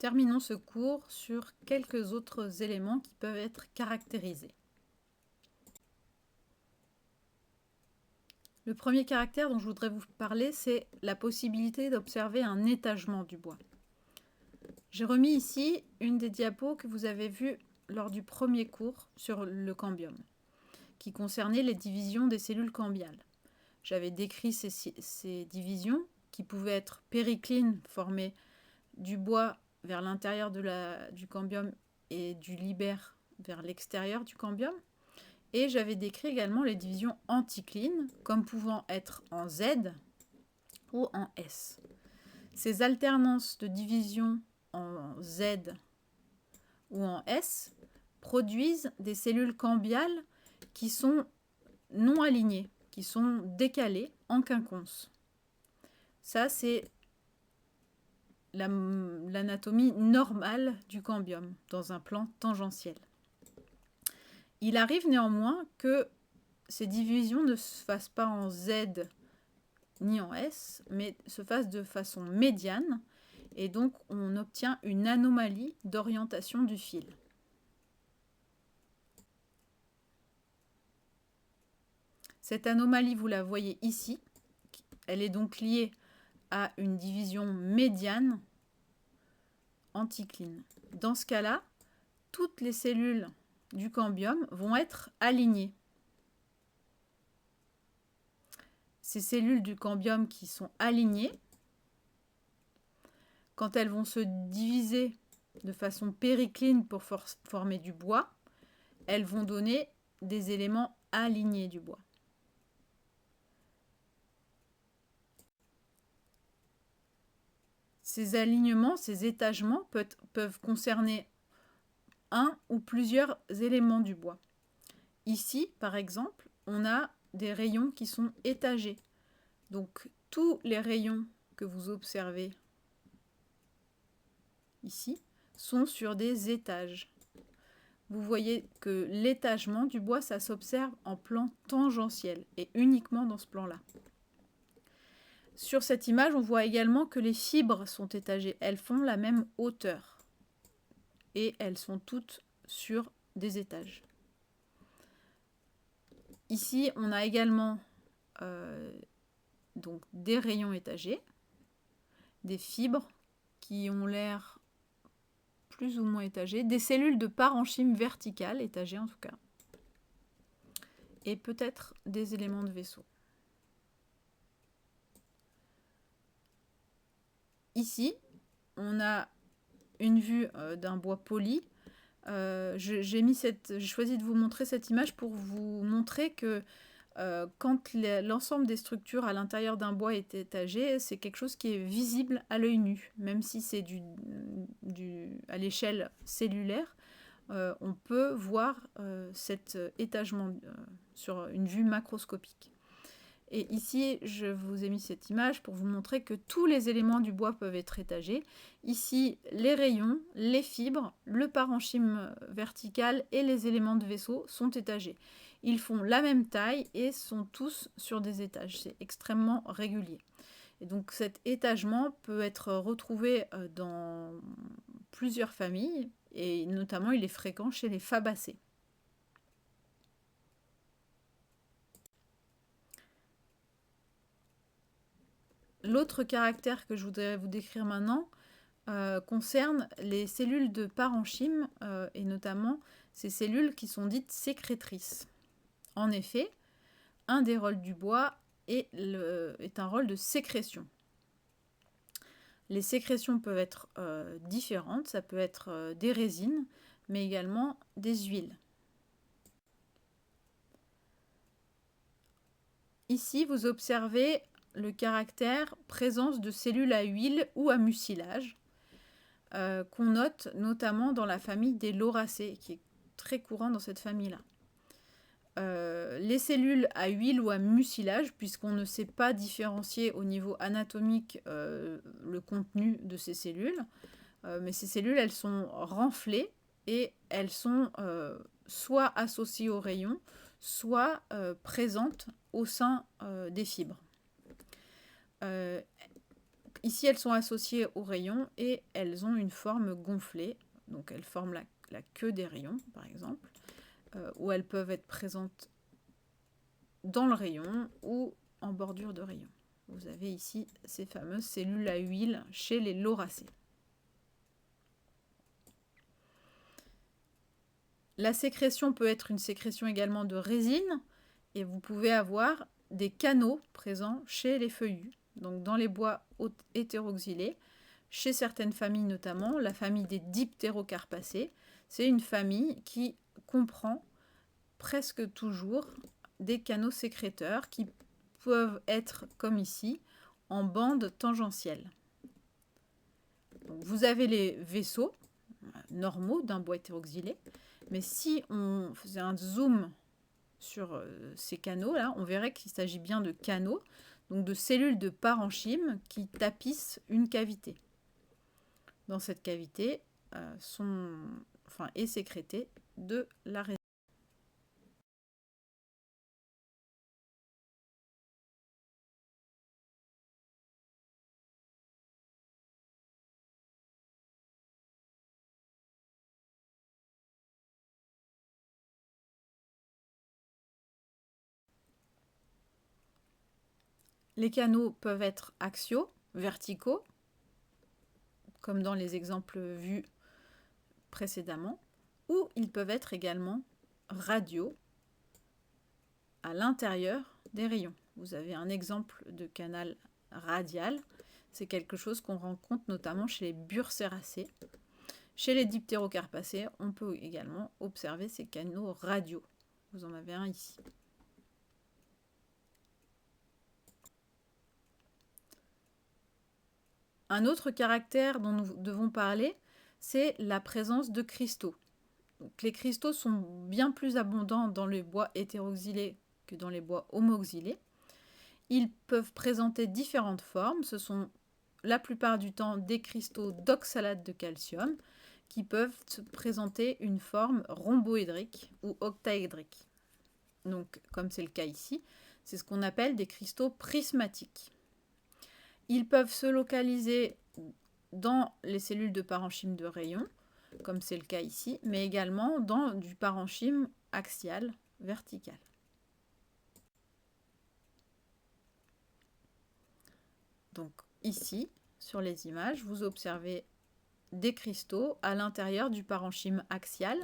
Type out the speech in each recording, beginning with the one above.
Terminons ce cours sur quelques autres éléments qui peuvent être caractérisés. Le premier caractère dont je voudrais vous parler, c'est la possibilité d'observer un étagement du bois. J'ai remis ici une des diapos que vous avez vues lors du premier cours sur le cambium, qui concernait les divisions des cellules cambiales. J'avais décrit ces divisions qui pouvaient être périclines, formées du bois vers l'intérieur du cambium et du libère vers l'extérieur du cambium. Et j'avais décrit également les divisions anticlines comme pouvant être en Z ou en S. Ces alternances de division en Z ou en S produisent des cellules cambiales qui sont non alignées, qui sont décalées en quinconce. Ça, c'est l'anatomie normale du cambium dans un plan tangentiel. Il arrive néanmoins que ces divisions ne se fassent pas en Z ni en S, mais se fassent de façon médiane, et donc on obtient une anomalie d'orientation du fil. Cette anomalie, vous la voyez ici, elle est donc liée à une division médiane anticline. Dans ce cas-là, toutes les cellules du cambium vont être alignées. Ces cellules du cambium qui sont alignées, quand elles vont se diviser de façon péricline pour former du bois, elles vont donner des éléments alignés du bois. Ces alignements, ces étagements peuvent concerner un ou plusieurs éléments du bois. Ici, par exemple, on a des rayons qui sont étagés. Donc, tous les rayons que vous observez ici sont sur des étages. Vous voyez que l'étagement du bois, ça s'observe en plan tangentiel et uniquement dans ce plan-là. Sur cette image, on voit également que les fibres sont étagées. Elles font la même hauteur et elles sont toutes sur des étages. Ici, on a également donc des rayons étagés, des fibres qui ont l'air plus ou moins étagées, des cellules de parenchyme verticales, étagées en tout cas, et peut-être des éléments de vaisseau. Ici, on a une vue d'un bois poli. J'ai choisi de vous montrer cette image pour vous montrer que quand l'ensemble des structures à l'intérieur d'un bois est étagé, c'est quelque chose qui est visible à l'œil nu, même si c'est à l'échelle cellulaire. On peut voir cet étagement sur une vue macroscopique. Et ici, je vous ai mis cette image pour vous montrer que tous les éléments du bois peuvent être étagés. Ici, les rayons, les fibres, le parenchyme vertical et les éléments de vaisseau sont étagés. Ils font la même taille et sont tous sur des étages. C'est extrêmement régulier. Et donc cet étagement peut être retrouvé dans plusieurs familles, et notamment il est fréquent chez les fabacées. L'autre caractère que je voudrais vous décrire maintenant concerne les cellules de parenchyme et notamment ces cellules qui sont dites sécrétrices. En effet, un des rôles du bois est un rôle de sécrétion. Les sécrétions peuvent être différentes, ça peut être des résines, mais également des huiles. Ici, vous observez le caractère présence de cellules à huile ou à mucilage qu'on note notamment dans la famille des lauracées, qui est très courant dans cette famille-là. Les cellules à huile ou à mucilage, puisqu'on ne sait pas différencier au niveau anatomique le contenu de ces cellules, mais ces cellules, elles sont renflées et elles sont soit associées aux rayons, soit présentes au sein des fibres. ici, elles sont associées aux rayons et elles ont une forme gonflée. Donc elles forment la queue des rayons, par exemple, ou elles peuvent être présentes dans le rayon ou en bordure de rayon. Vous avez ici ces fameuses cellules à huile chez les lauracées. La sécrétion peut être une sécrétion également de résine et vous pouvez avoir des canaux présents chez les feuillus, donc dans les bois hétéroxylés. Chez certaines familles notamment, la famille des diptérocarpacées, c'est une famille qui comprend presque toujours des canaux sécréteurs qui peuvent être, comme ici, en bande tangentielle. Donc, vous avez les vaisseaux normaux d'un bois hétéroxylé, mais si on faisait un zoom sur ces canaux-là, on verrait qu'il s'agit bien de canaux, donc de cellules de parenchyme qui tapissent une cavité. Dans cette cavité est sécrétée de la résine. Les canaux peuvent être axiaux, verticaux, comme dans les exemples vus précédemment, ou ils peuvent être également radiaux, à l'intérieur des rayons. Vous avez un exemple de canal radial, c'est quelque chose qu'on rencontre notamment chez les Burséracées. Chez les diptérocarpacées, on peut également observer ces canaux radiaux. Vous en avez un ici. Un autre caractère dont nous devons parler, c'est la présence de cristaux. Donc, les cristaux sont bien plus abondants dans les bois hétéroxylés que dans les bois homoxylés. Ils peuvent présenter différentes formes. Ce sont la plupart du temps des cristaux d'oxalate de calcium qui peuvent présenter une forme rhomboédrique ou octaédrique. Donc, comme c'est le cas ici, c'est ce qu'on appelle des cristaux prismatiques. Ils peuvent se localiser dans les cellules de parenchyme de rayon, comme c'est le cas ici, mais également dans du parenchyme axial, vertical. Donc ici, sur les images, vous observez des cristaux à l'intérieur du parenchyme axial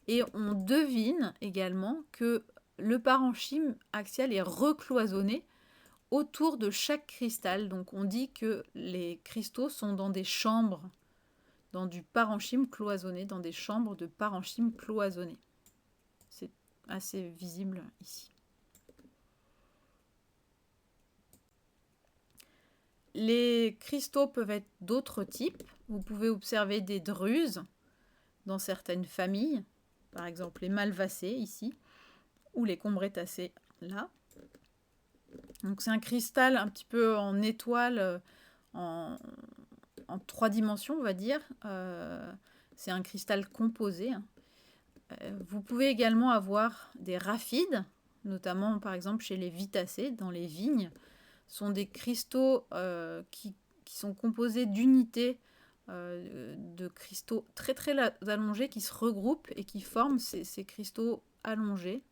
et on devine également que le parenchyme axial est recloisonné autour de chaque cristal. Donc on dit que les cristaux sont dans des chambres, dans du parenchyme cloisonné, dans des chambres de parenchyme cloisonné. C'est assez visible ici. Les cristaux peuvent être d'autres types. Vous pouvez observer des druses dans certaines familles, par exemple les malvacées ici, ou les combrétacées là. Donc c'est un cristal un petit peu en étoile, en 3 dimensions, on va dire. C'est un cristal composé. Vous pouvez également avoir des raphides, notamment par exemple chez les vitacées, dans les vignes. Ce sont des cristaux qui sont composés d'unités de cristaux très très allongés qui se regroupent et qui forment ces cristaux allongés.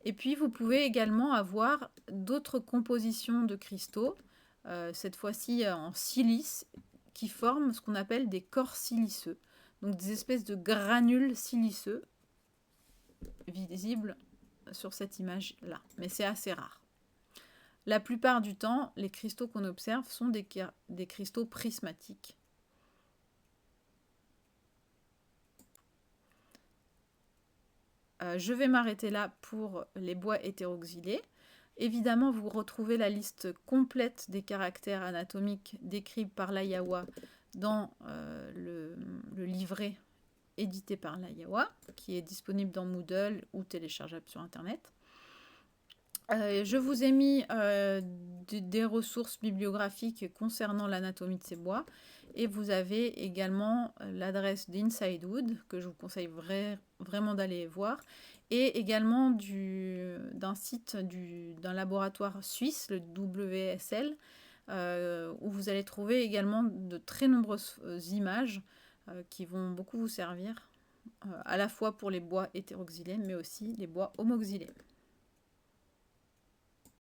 Et puis vous pouvez également avoir d'autres compositions de cristaux, cette fois-ci en silice, qui forment ce qu'on appelle des corps siliceux. Donc des espèces de granules siliceux visibles sur cette image-là. Mais c'est assez rare. La plupart du temps, les cristaux qu'on observe sont des cristaux prismatiques. Je vais m'arrêter là pour les bois hétéroxylés. Évidemment, vous retrouvez la liste complète des caractères anatomiques décrits par l'Iowa dans le livret édité par l'Iowa, qui est disponible dans Moodle ou téléchargeable sur Internet. Je vous ai mis des ressources bibliographiques concernant l'anatomie de ces bois. Et vous avez également l'adresse d'Inside Wood, que je vous conseille vraiment d'aller voir. Et également d'un site d'un laboratoire suisse, le WSL, où vous allez trouver également de très nombreuses images qui vont beaucoup vous servir, à la fois pour les bois hétéroxylés, mais aussi les bois homoxylés.